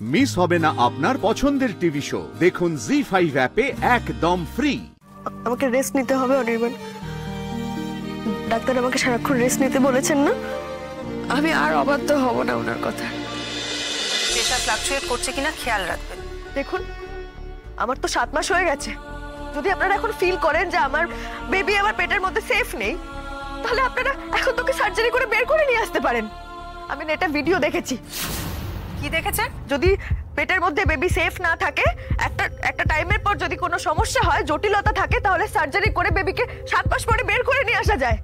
Miss হবে না আপনার পছন্দের টিভি শো। দেখুন জি5 অ্যাপে একদম ফ্রি। আমাকে রেস্ট নিতে হবে অনির্বাণ। ডাক্তার আমাকে সারাক্ষণ রেস্ট নিতে বলেছেন না? আমি আর অবাধ্য হব না ওনার কথা। প্রেশার ফ্লাকচুয়েট করছে কিনা খেয়াল রাখবেন। দেখুন, আমার তো 7 মাস হয়ে গেছে। যদি আপনারা এখন ফিল করেন যে আমার বেবি আমার পেটের মধ্যে সেফ নেই, তাহলে আপনারা এখন তোকে সার্জারি করে বের করে নিয়ে আসতে পারেন। আমি নেটে ভিডিও দেখেছি। কি দেখেছেন? যদি পেটের মধ্যে বেবি সেফ না থাকে, একটা টাইমের পর যদি কোনো সমস্যা হয়, জটিলতা থাকে, তাহলে সার্জারি করে বেবিকে 7 মাস পরে বের করে নিয়ে আসা যায়।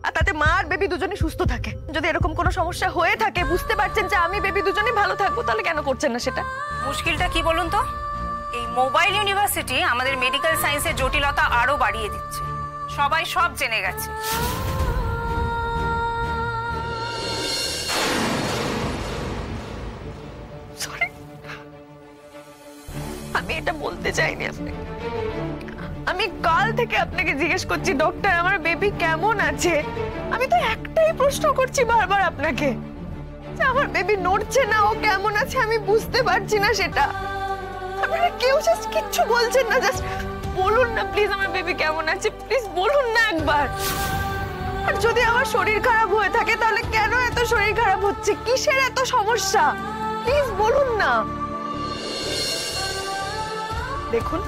আর তাতে মা আর বেবি দুজনেই সুস্থ থাকে। যদি এরকম কোনো সমস্যা হয়ে থাকে, বুঝতে পারছেন যে আমি বেবি দুজনেই ভালো থাকবো, তাহলে কেন করছেন না সেটা? মুশকিলটা কি বলুন তো? এই মোবাইল ইউনিভার্সিটি আমাদের মেডিকেল সায়েন্সের জটিলতা আরো বাড়িয়ে দিচ্ছে। সবাই সব জেনে গেছে। আমি এটা বলতে চাইনি আপনাকে। আমি কাল থেকে আপনাকে জিজ্ঞেস করছি, ডক্টর আমার বেবি কেমন আছে? আমি তো একটাই প্রশ্ন করছি বারবার আপনাকে, যে আমার বেবি নড়ছে না, ও কেমন আছে আমি বুঝতে পারছি না সেটা। আপনারা কেউ জাস্ট কিচ্ছু বলছেন না। জাস্ট বলুন না প্লিজ, আমার বেবি কেমন আছে, প্লিজ বলুন না একবার। আর যদি আমার শরীর খারাপ হয়ে থাকে, তাহলে কেন এত শরীর খারাপ হচ্ছে, কিসের এত সমস্যা, প্লিজ বলুন না। দেখুন,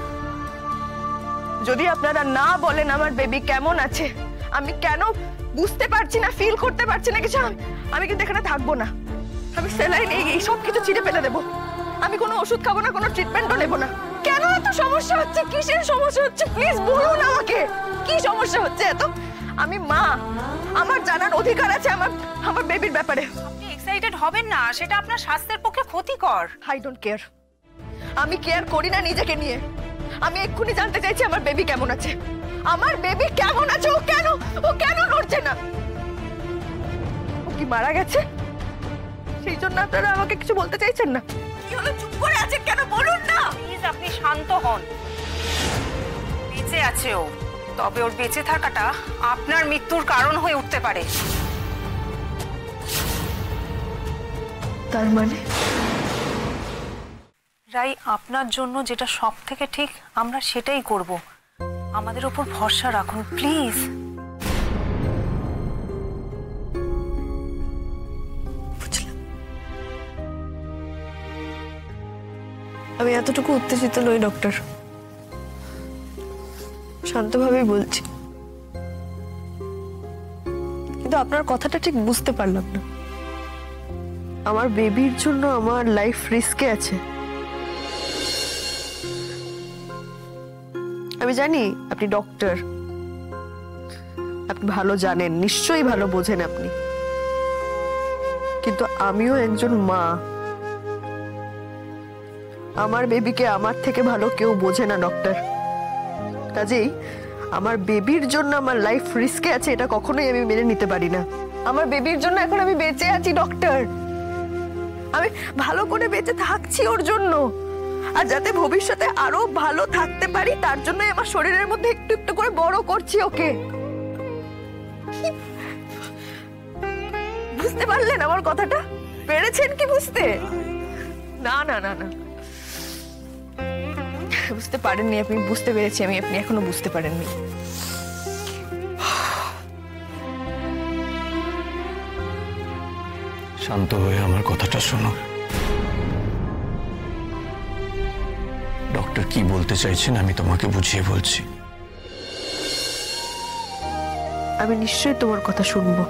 যদি আপনারা না বলেন আমার বেবি কেমন আছে, আমি কেন বুঝতে পারছি না, ফিল করতে পারছি না কিছু, আমি কিন্তু এখানে থাকবো না। আমি স্যালাইন এই সব কিছু ছিঁড়ে ফেলে দেবো। আমি কোনো ওষুধ খাবো না, কোনো ট্রিটমেন্টও নেবো না। কেন এত সমস্যা হচ্ছে, কিসের সমস্যা হচ্ছে, প্লিজ বলুন আমাকে, কি সমস্যা হচ্ছে এত? আমি মা, আমার জানার অধিকার আছে আমার বেবির ব্যাপারে। আপনি এক্সাইটেড হবেন না, সেটা আপনার স্বাস্থ্যের পক্ষে ক্ষতিকর। I don't care. আমি কেয়ার করি না নিজেকে নিয়ে। আমি এক্ষুনি জানতে চাইছি আমার বেবি কেমন আছে। আমার বেবি কেমন আছে? ও কেন নড়ছে না? ও কি মারা গেছে? সেই জন্য আপনারা আমাকে কিছু বলতে চাইছেন না? কি হলো, চুপ করে আছেন কেন, বলুন না। প্লিজ আপনি শান্ত হন। বেঁচে আছে ও, তবে ওর বেঁচে থাকাটা আপনার মৃত্যুর কারণ হয়ে উঠতে পারে। তার মানে রাই, আপনার জন্য যেটা সব থেকে ঠিক আমরা সেটাই করব। আমাদের উপর ভরসা রাখুন প্লিজ। বুঝলাম। আমি এতটুকু উত্তেজিত নই ডক্টর, শান্তভাবেই বলছি। কিন্তু আপনার কথাটা ঠিক বুঝতে পারলাম না। আমার বেবির জন্য আমার লাইফ রিস্কে আছে। আমি জানি আপনি ডক্টর, আপনি ভালো জানেন, নিশ্চয়ই ভালো বোঝেন আপনি। কিন্তু আমিও একজন মা। আমার বেবিকে আমার থেকে ভালো কেউ বোঝে না ডক্টর। কাজেই আমার বেবির জন্য আমার লাইফ রিস্কে আছে, এটা কখনোই আমি মেনে নিতে পারি না। আমার বেবির জন্য এখন আমি বেঁচে আছি ডক্টর। আমি ভালো করে বেঁচে থাকছি ওর জন্য। আর যাতে ভবিষ্যতে আরো ভালো থাকতে পারি, তার জন্য আমার শরীরের মধ্যে একটু একটু করে বড় করছি ওকে। বুঝতে পারলেন আমার কথাটা? পেরেছেন কি বুঝতে? না না না না, বুঝতে পারেননি আপনি। বুঝতে পেরেছি আমি, আপনি এখনো বুঝতে পারেননি। শান্ত হয়ে আমার কথাটা শোনো। ডক্টর কি বলতে চাইছেন আমি তোমাকে বুঝিয়ে বলছি। আমি নিশ্চয়ই তোমার কথা শুনবো।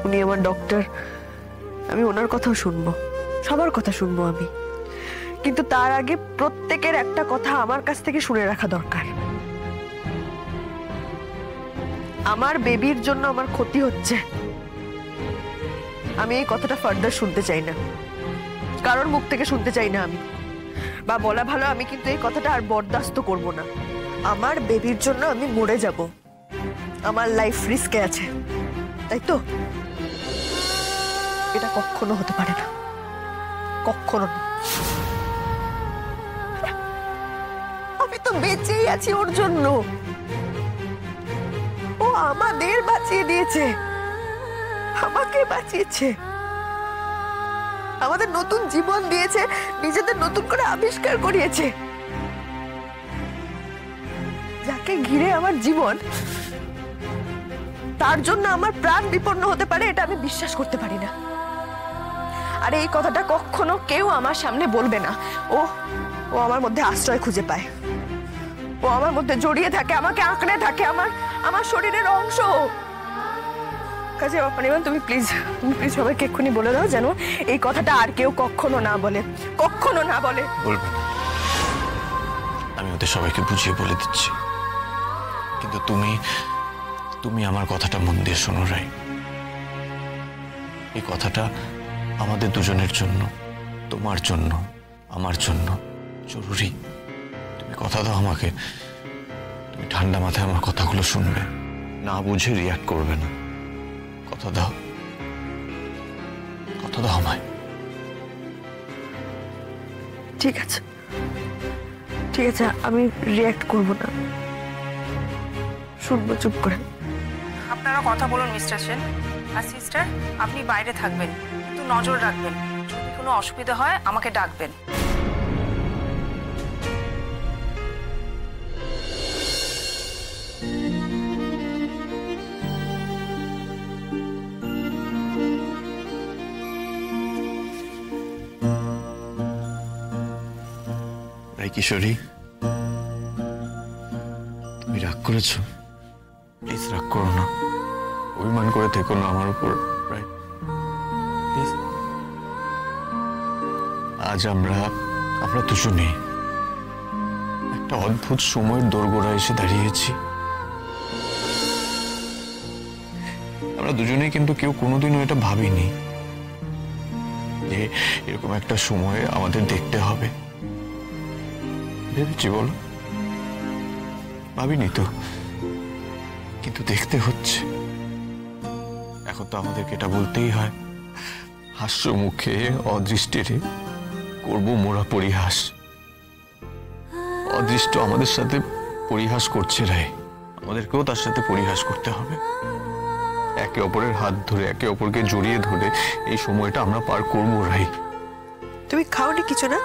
উনি আমার ডক্টর, আমি ওনার কথাও শুনবো, সবার কথা শুনবো আমি। কিন্তু তার আগে প্রত্যেকের একটা কথা আমার কাছ থেকে শুনে রাখা দরকার। আমার বেবির জন্য আমার ক্ষতি হচ্ছে, আমি এই কথাটা ফার্দার শুনতে চাই না, কারোর মুখ থেকে শুনতে চাই না আমি। বা বলা ভালো, আমি কিন্তু এই কথাটা আর বরদাস্ত করব না। আমার বেবির জন্য আমি মরে যাব, আমার লাইফ রিস্কে আছে, তাই তো? এটা কখনো হতে পারে না, কখনো না। আমি তো বেঁচেই আছি ওর জন্য। ও আমাদের বাঁচিয়ে দিয়েছে, আমাকে বাঁচিয়েছে। আমাদের নতুন জীবন দিয়েছে, নিজেদের নতুন করে আবিষ্কার করিয়েছে। যাকে ঘিরে আমার জীবন, তার জন্য আমার প্রাণ বিপন্ন হতে পারে, এটা আমি বিশ্বাস করতে পারি না। আর এই কথাটা কখনো কেউ আমার সামনে বলবে না। ও ও আমার মধ্যে আশ্রয় খুঁজে পায়, ও আমার মধ্যে জড়িয়ে থাকে, আমাকে আঁকড়ে থাকে, আমার শরীরের অংশ। কাজে অনির্বাণ, তুমি প্লিজ সবাইকে এক্ষুনি বলে দাও যেন এই কথাটা আর কেউ কখনো না বলে, কখনো না বলে। বলবে না, আমি ওদের সবাইকে বুঝিয়ে বলে দিচ্ছি। কিন্তু তুমি আমার কথাটা মন দিয়ে শোনো রাই। এই কথাটা আমাদের দুজনের জন্য, তোমার জন্য, আমার জন্য জরুরি। তুমি কথা দাও আমাকে, তুমি ঠান্ডা মাথায় আমার কথাগুলো শুনবে, না বুঝে রিয়াক্ট করবে না। কথা দাও, কথা দাও আমায়। ঠিক আছে, আমি রিঅ্যাক্ট করব না, শুনবো চুপ করে। আপনারা কথা বলুন মিস্টার সেন। আর সিস্টার, আপনি বাইরে থাকবেন, একটু নজর রাখবেন। যদি কোনো অসুবিধা হয় আমাকে ডাকবেন। রাই কিশোরী, তুমি রাগ করেছো? প্লিজ রাগ করো না, অভিমান করে থেকো না আমার উপর। Right, please. আজ আমরা দুজনে একটা অদ্ভুত সময়ের দোরগোড়ায় এসে দাঁড়িয়েছি। আমরা দুজনেই কিন্তু কেউ কোনোদিনও এটা ভাবিনি যে এরকম একটা সময়ে আমাদের দেখতে হবে। ভেবেছি বলো? ভাবিনি তো, কিন্তু দেখতে হচ্ছে। এখন তো আমাদেরকে এটা বলতেই হয়। হাস্য মুখে অদৃষ্টিরে করবো মোরা পরিহাস। অদৃষ্ট আমাদের সাথে পরিহাস করছে রায়, আমাদেরকেও তার সাথে পরিহাস করতে হবে। একে অপরের হাত ধরে, একে অপরকে জড়িয়ে ধরে এই সময়টা আমরা পার করবো রায়। তুমি খাওনি কিছু না?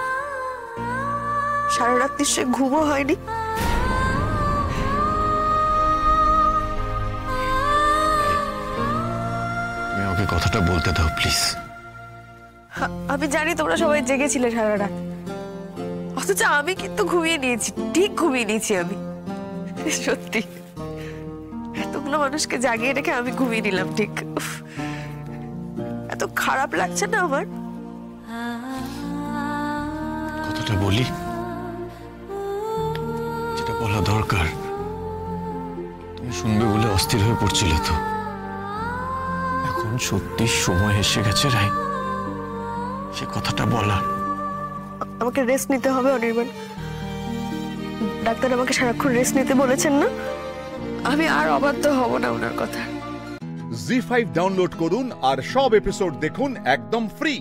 সারা রাত নিশ্চয়ই ঘুমও হয়নি। তুমি আমাকে কথাটা বলতে দাও প্লিজ। আমি জানি তোমরা সবাই জেগেছিলে সারা রাত, অথচ আমি কিন্তু ঘুমিয়ে নিয়েছি, ঠিক ঘুমিয়ে নিয়েছি আমি। সত্যি, এতগুলো মানুষকে জাগিয়ে রেখে আমি ঘুমিয়ে নিলাম ঠিক। এত খারাপ লাগছে না আমার? কথাটা বলি, যেটা বলা দরকার। তুমি শুনবে বলে অস্থির হয়ে পড়ছিল তো। এখন সত্যি সময় এসে গেছে রাই, সে কথাটা বলার। আমাকে রেস্ট নিতে হবে অনির্বাণ। ডাক্তার আমাকে সারাক্ষণ রেস্ট নিতে বলেছেন না? আমি আর অবাধ্য হব না ওনার কথা। জি5 ডাউনলোড করুন আর সব এপিসোড দেখুন একদম ফ্রি।